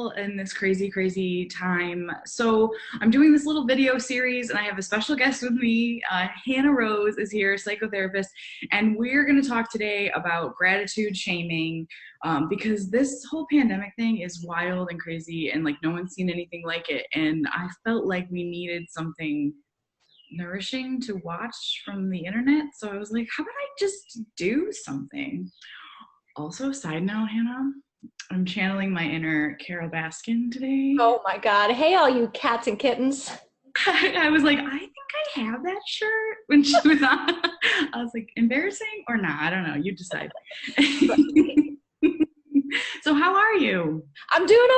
well in this crazy, crazy time. So I'm doing this little video series and I have a special guest with me. Hannah Rose is here, psychotherapist, and we're going to talk today about gratitude shaming because this whole pandemic thing is wild and crazy and like no one's seen anything like it. And I felt like we needed something nourishing to watch from the internet. So I was like, how about I just do something? Also, side note, Hannah, I'm channeling my inner Carol Baskin today. Oh my God. Hey, all you cats and kittens. I was like, I think I have that shirt when she was on. I was like, embarrassing or not? I don't know. You decide. So how are you? I'm doing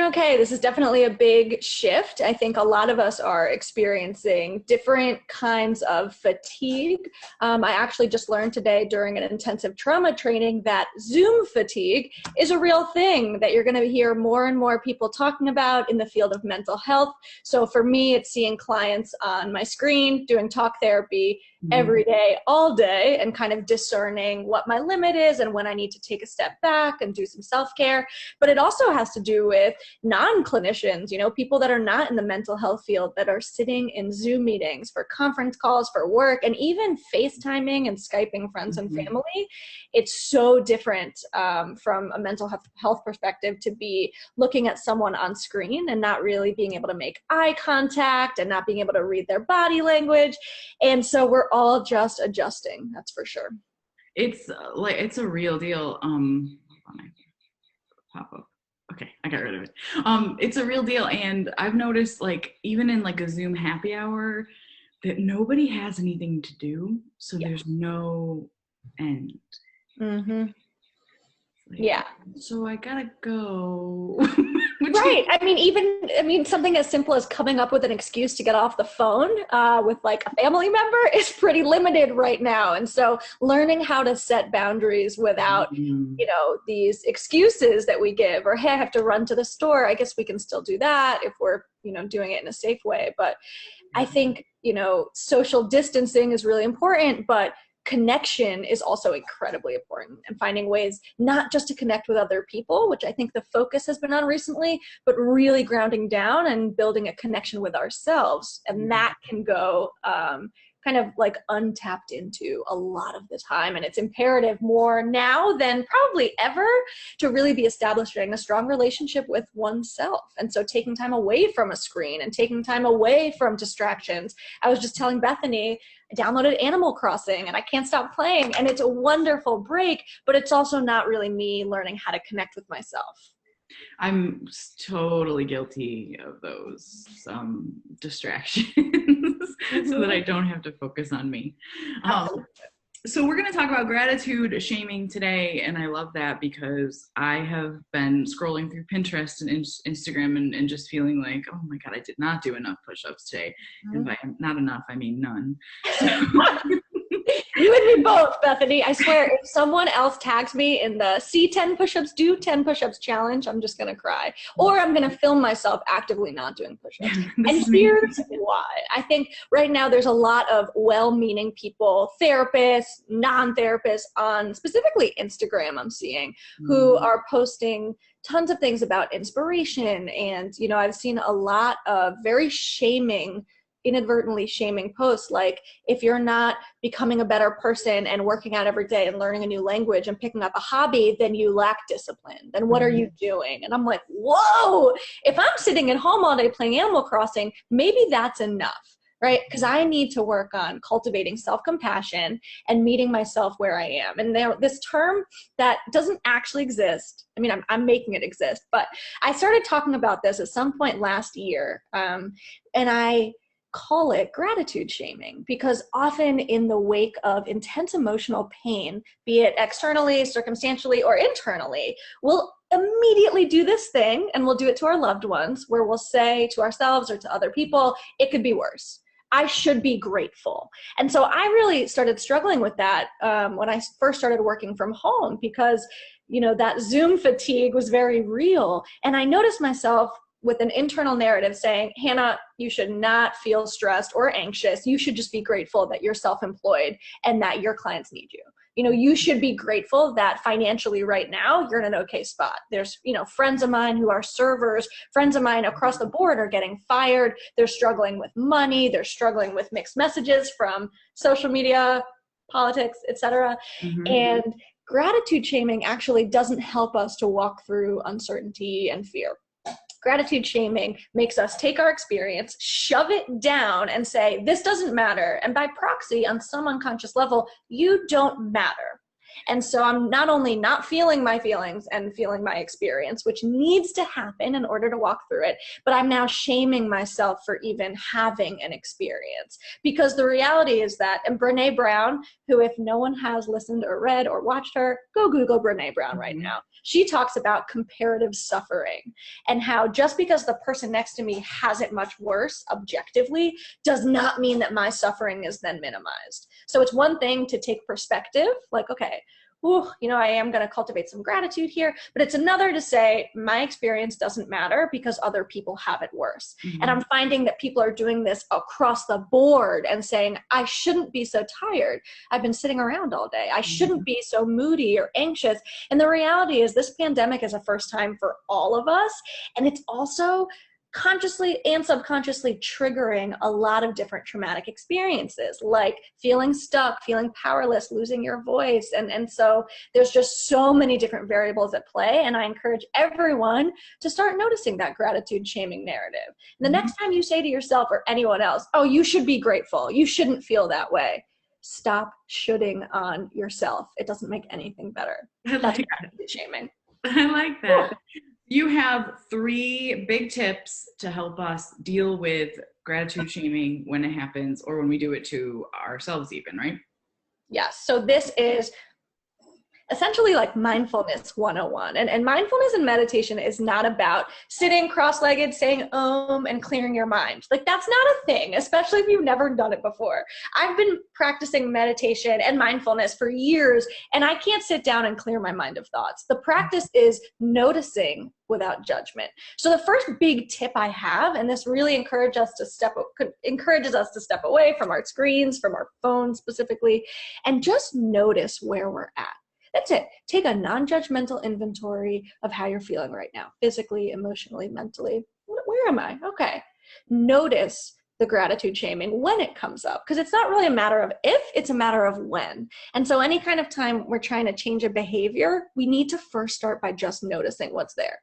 okay. This is definitely a big shift. I think a lot of us are experiencing different kinds of fatigue. I actually just learned today during an intensive trauma training that Zoom fatigue is a real thing that you're going to hear more and more people talking about in the field of mental health. So for me, it's seeing clients on my screen doing talk therapy every day, all day, and kind of discerning what my limit is and when I need to take a step back and do some self-care. But it also has to do with non-clinicians, people that are not in the mental health field that are sitting in Zoom meetings for conference calls, for work, and even FaceTiming and Skyping friends and family. It's so different from a mental health perspective to be looking at someone on screen and not really being able to make eye contact and not being able to read their body language. And so we're all just adjusting, that's for sure. It's it's a real deal. Hold on, pop up. Okay, I got rid of it. It's a real deal, and I've noticed even in a Zoom happy hour that nobody has anything to do, so there's no end. Yeah. So I gotta go. Right. I mean, something as simple as coming up with an excuse to get off the phone with a family member is pretty limited right now. And so learning how to set boundaries without, these excuses that we give, or, hey, I have to run to the store. I guess we can still do that if we're, doing it in a safe way. But I think, social distancing is really important, but connection is also incredibly important, and finding ways not just to connect with other people, which I think the focus has been on recently, but really grounding down and building a connection with ourselves. And that can go kind of untapped into a lot of the time. And it's imperative more now than probably ever to really be establishing a strong relationship with oneself. And so taking time away from a screen and taking time away from distractions. I was just telling Bethany, I downloaded Animal Crossing and I can't stop playing, and it's a wonderful break, but it's also not really me learning how to connect with myself. I'm totally guilty of those distractions so that I don't have to focus on me. So we're going to talk about gratitude shaming today, and I love that because I have been scrolling through Pinterest and Instagram and just feeling like, oh my God, I did not do enough push-ups today. And by not enough, I mean none. So You and me both, Bethany. I swear, if someone else tags me in the see 10 push-ups, do 10 push-ups challenge, I'm just going to cry. Or I'm going to film myself actively not doing push-ups. And here's why. I think right now there's a lot of well-meaning people, therapists, non-therapists on specifically Instagram I'm seeing, who are posting tons of things about inspiration. And, I've seen a lot of very inadvertently shaming posts, like, if you're not becoming a better person and working out every day and learning a new language and picking up a hobby, then you lack discipline. Then what are you doing? And I'm like, whoa, if I'm sitting at home all day playing Animal Crossing, maybe that's enough, right? Because I need to work on cultivating self-compassion and meeting myself where I am. And this term that doesn't actually exist, I'm making it exist, but I started talking about this at some point last year, and I call it gratitude shaming, because often in the wake of intense emotional pain, be it externally, circumstantially, or internally, we'll immediately do this thing, and we'll do it to our loved ones, where we'll say to ourselves or to other people, it could be worse. I should be grateful. And so I really started struggling with that when I first started working from home, because that Zoom fatigue was very real. And I noticed myself with an internal narrative saying, Hannah, you should not feel stressed or anxious. You should just be grateful that you're self-employed and that your clients need you. you should be grateful that financially right now you're in an okay spot. There's, friends of mine who are servers, friends of mine across the board are getting fired. They're struggling with money. They're struggling with mixed messages from social media, politics, etc. Mm-hmm. And gratitude shaming actually doesn't help us to walk through uncertainty and fear. Gratitude shaming makes us take our experience, shove it down, and say, this doesn't matter. And by proxy, on some unconscious level, you don't matter. And so I'm not only not feeling my feelings and feeling my experience, which needs to happen in order to walk through it, but I'm now shaming myself for even having an experience. Because the reality is that, and Brene Brown, who if no one has listened or read or watched her, go Google Brene Brown right now. She talks about comparative suffering and how just because the person next to me has it much worse objectively does not mean that my suffering is then minimized. So it's one thing to take perspective, like, okay, I am going to cultivate some gratitude here, but it's another to say my experience doesn't matter because other people have it worse. Mm-hmm. And I'm finding that people are doing this across the board and saying, I shouldn't be so tired. I've been sitting around all day. I shouldn't be so moody or anxious. And the reality is this pandemic is a first time for all of us. And it's also consciously and subconsciously triggering a lot of different traumatic experiences, like feeling stuck, feeling powerless, losing your voice. And so there's just so many different variables at play. And I encourage everyone to start noticing that gratitude shaming narrative. And the next time you say to yourself or anyone else, oh, you should be grateful, you shouldn't feel that way, stop shoulding on yourself. It doesn't make anything better. That's gratitude shaming. I like that. You have 3 big tips to help us deal with gratitude shaming when it happens or when we do it to ourselves even, right? Yes. So this is essentially like mindfulness 101. And mindfulness and meditation is not about sitting cross-legged, saying and clearing your mind. Like that's not a thing, especially if you've never done it before. I've been practicing meditation and mindfulness for years, and I can't sit down and clear my mind of thoughts. The practice is noticing without judgment. So the first big tip I have, and this really encourages us to step away from our screens, from our phones specifically, and just notice where we're at. That's it. Take a non-judgmental inventory of how you're feeling right now, physically, emotionally, mentally. Where am I? Okay. Notice the gratitude shaming when it comes up, because it's not really a matter of if, it's a matter of when. And so any kind of time we're trying to change a behavior, we need to first start by just noticing what's there.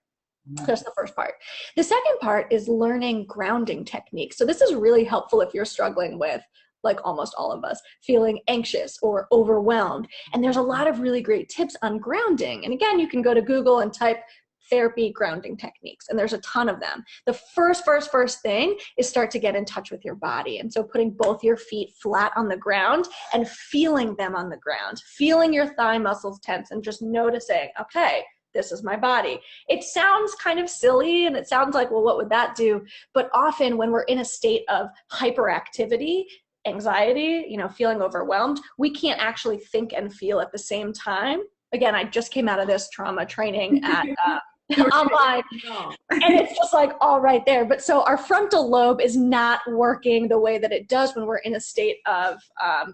That's the first part. The second part is learning grounding techniques. So this is really helpful if you're struggling with, like almost all of us, feeling anxious or overwhelmed. And there's a lot of really great tips on grounding. And again, you can go to Google and type therapy grounding techniques, and there's a ton of them. The first thing is start to get in touch with your body. And so putting both your feet flat on the ground and feeling them on the ground, feeling your thigh muscles tense and just noticing, okay, this is my body. It sounds kind of silly and it sounds like, well, what would that do? But often when we're in a state of hyperactivity, anxiety, feeling overwhelmed, we can't actually think and feel at the same time. Again, I just came out of this trauma training at online, and it's just like all right there. But so our frontal lobe is not working the way that it does when we're in a state of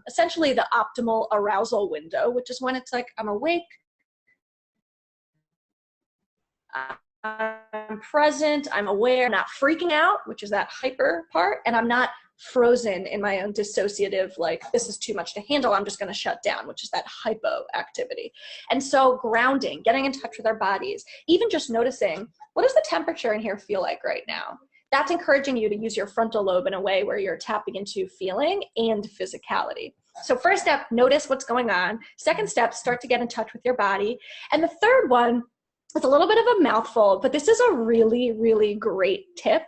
essentially the optimal arousal window, which is when it's like I'm awake, I'm present, I'm aware, I'm not freaking out, which is that hyper part, and I'm not frozen in my own dissociative, like this is too much to handle, I'm just going to shut down, which is that hypoactivity. And so grounding, getting in touch with our bodies, even just noticing, what does the temperature in here feel like right now? That's encouraging you to use your frontal lobe in a way where you're tapping into feeling and physicality. So first step, notice what's going on. Second step, start to get in touch with your body. And the third one, it's a little bit of a mouthful, but this is a really, really great tip.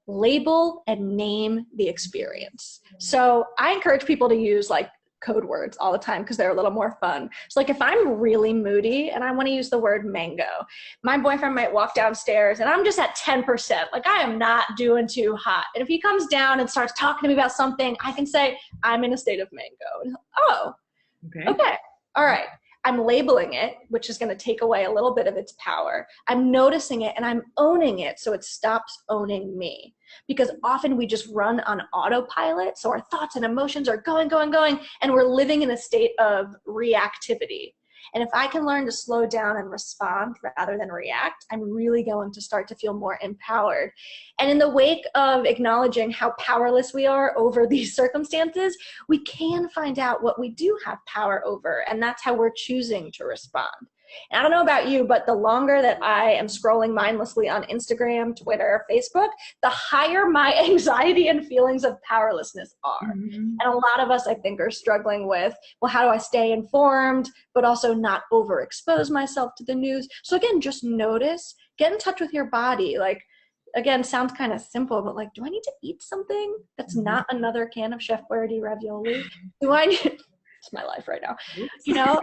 Label and name the experience. So I encourage people to use like code words all the time because they're a little more fun. So like if I'm really moody and I want to use the word mango, my boyfriend might walk downstairs and I'm just at 10%. Like I am not doing too hot. And if he comes down and starts talking to me about something, I can say, I'm in a state of mango. Oh, okay. All right. I'm labeling it, which is going to take away a little bit of its power. I'm noticing it and I'm owning it so it stops owning me. Because often we just run on autopilot. So our thoughts and emotions are going, and we're living in a state of reactivity. And if I can learn to slow down and respond rather than react, I'm really going to start to feel more empowered. And in the wake of acknowledging how powerless we are over these circumstances, we can find out what we do have power over. And that's how we're choosing to respond. And I don't know about you, but the longer that I am scrolling mindlessly on Instagram, Twitter, Facebook, the higher my anxiety and feelings of powerlessness are. And a lot of us, I think, are struggling with, well, how do I stay informed, but also not overexpose myself to the news? So again, just notice, get in touch with your body. Like, again, sounds kind of simple, but like, do I need to eat something that's not another can of Chef Boyardee ravioli? Do I need... It's my life right now, you know?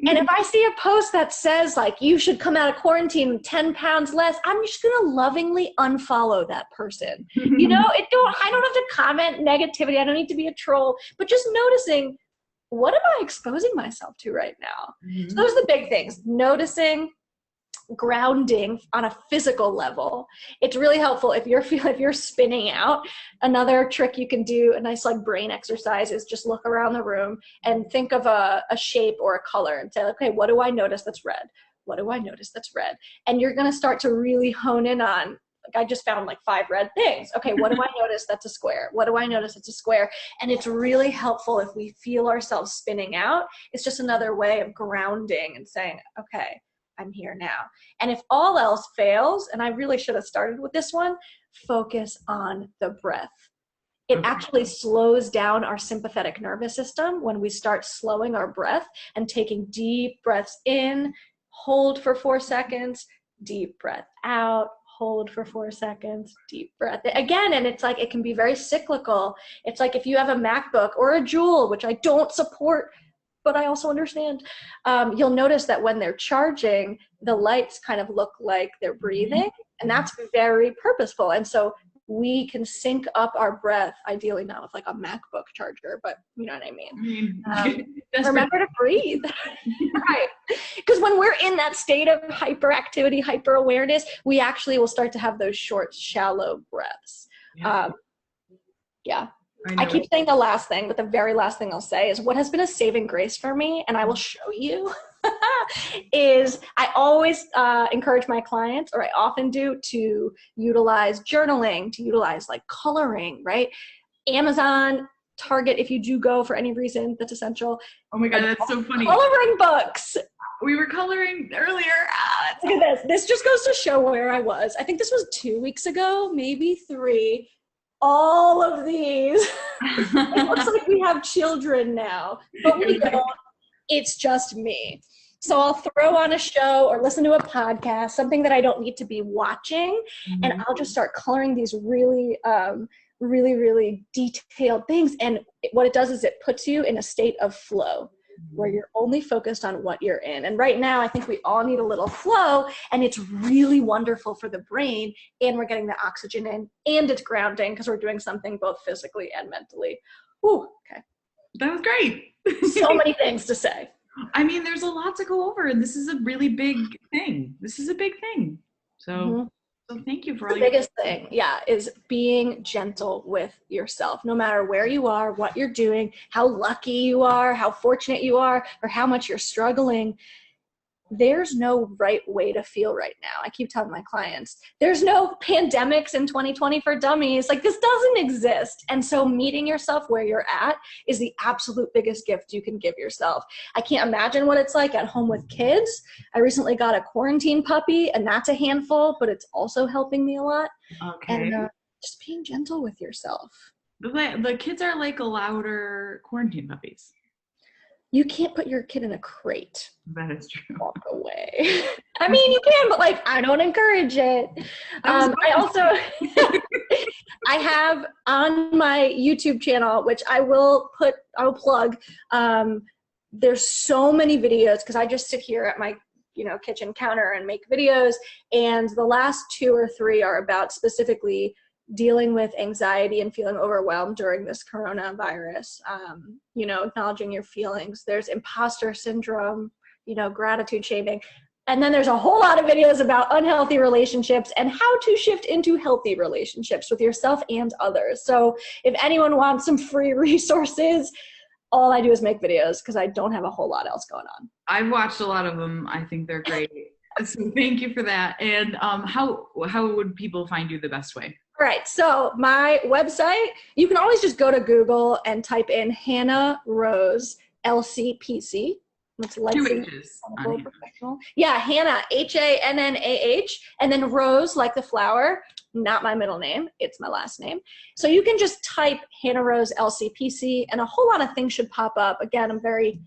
And if I see a post that says like, you should come out of quarantine 10 pounds less, I'm just going to lovingly unfollow that person. You know, I don't have to comment negativity. I don't need to be a troll, but just noticing, what am I exposing myself to right now? So those are the big things. Noticing, grounding on a physical level. It's really helpful if you're spinning out. Another trick you can do, a nice like brain exercise, is just look around the room and think of a shape or a color and say, okay, what do I notice that's red? What do I notice that's red? And you're going to start to really hone in on, like, I just found like 5 red things. Okay, what do I notice that's a square? What do I notice that's a square? And it's really helpful if we feel ourselves spinning out. It's just another way of grounding and saying, okay, I'm here now. And if all else fails, and I really should have started with this one, focus on the breath. It actually slows down our sympathetic nervous system when we start slowing our breath and taking deep breaths in, hold for 4 seconds, deep breath out, hold for 4 seconds, deep breath again. And it's like, it can be very cyclical. It's like if you have a MacBook or a Juul, which I don't support, but I also understand, you'll notice that when they're charging, the lights kind of look like they're breathing, and that's very purposeful. And so we can sync up our breath, ideally not with like a MacBook charger, but you know what I mean. Remember to breathe, right? Because when we're in that state of hyperactivity, hyper-awareness, we actually will start to have those short, shallow breaths. Yeah. I keep saying the last thing, but the very last thing I'll say is what has been a saving grace for me, and I will show you, is I always encourage my clients, or I often do, to utilize journaling, to utilize like coloring, right? Amazon, Target, if you do go for any reason that's essential. Oh my God, that's so funny. Coloring books. We were coloring earlier. Look at this. This just goes to show where I was. I think this was 2 weeks ago, maybe 3. All of these. It looks like we have children now, but we don't. It's just me. So I'll throw on a show or listen to a podcast, something that I don't need to be watching, and I'll just start coloring these really, really detailed things. And what it does is it puts you in a state of flow, where you're only focused on what you're in. And right now, I think we all need a little flow, and it's really wonderful for the brain, and we're getting the oxygen in, and it's grounding because we're doing something both physically and mentally. Ooh, okay. That was great. So many things to say. I mean, there's a lot to go over, and this is a really big thing. So so thank you for all the biggest thing, is being gentle with yourself, no matter where you are, what you're doing, how lucky you are, how fortunate you are, or how much you're struggling. There's no right way to feel right now. I keep telling my clients, there's no pandemics in 2020 for dummies. Like, this doesn't exist. And so meeting yourself where you're at is the absolute biggest gift you can give yourself. I can't imagine what it's like at home with kids. I recently got a quarantine puppy, and that's a handful, but it's also helping me a lot. Okay. And just being gentle with yourself. The kids are like a louder quarantine puppies. You can't put your kid in a crate. That is true. Walk away. I mean, you can, but like, I don't encourage it. I also, I have on my YouTube channel, which I will plug. There's so many videos because I just sit here at my kitchen counter and make videos. And the last 2 or 3 are about specifically dealing with anxiety and feeling overwhelmed during this coronavirus, acknowledging your feelings. There's imposter syndrome, gratitude shaming. And then there's a whole lot of videos about unhealthy relationships and how to shift into healthy relationships with yourself and others. So if anyone wants some free resources, all I do is make videos because I don't have a whole lot else going on. I've watched a lot of them. I think they're great. So thank you for that. And how would people find you the best way? All right. So my website, you can always just go to Google and type in Hannah Rose LCPC. It's H's. professional. Yeah, Hannah, Hannah, and then Rose, like the flower, not my middle name, it's my last name. So you can just type Hannah Rose LCPC and a whole lot of things should pop up. Again, I'm very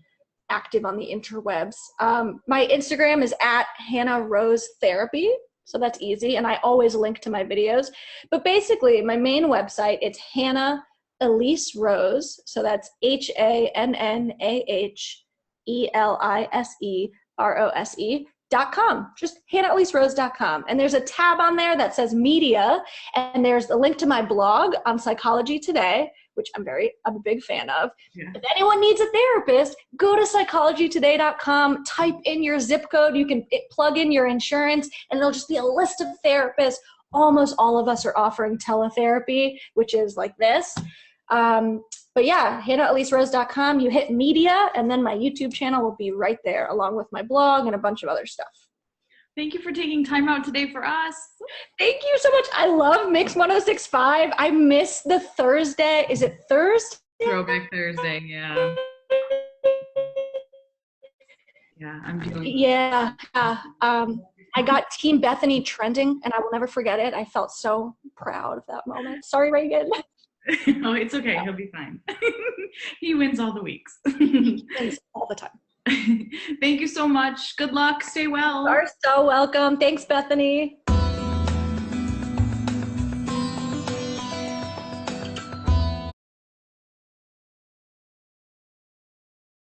active on the interwebs. My Instagram is at Hannah Rose Therapy. So that's easy. And I always link to my videos. But basically, my main website, it's Hannah Elise Rose. So that's HANNAHELISEROSE.com. Just HannahEliseRose.com. And there's a tab on there that says media. And there's the link to my blog on Psychology Today, which I'm a big fan of. Yeah. If anyone needs a therapist, go to psychologytoday.com, type in your zip code, you can plug in your insurance, and there'll just be a list of therapists. Almost all of us are offering teletherapy, which is like this. But yeah, HannahEliseRose.com, you hit media, and then my YouTube channel will be right there, along with my blog and a bunch of other stuff. Thank you for taking time out today for us. Thank you so much. I love Mix 106.5. I miss the Thursday. Is it Thursday? Throwback Thursday, yeah. Yeah, I'm doing. Yeah. I got Team Bethany trending, and I will never forget it. I felt so proud of that moment. Sorry, Reagan. Oh, it's okay. He'll be fine. He wins all the weeks. He wins all the time. Thank you so much. Good luck. Stay well. You are so welcome. Thanks, Bethany.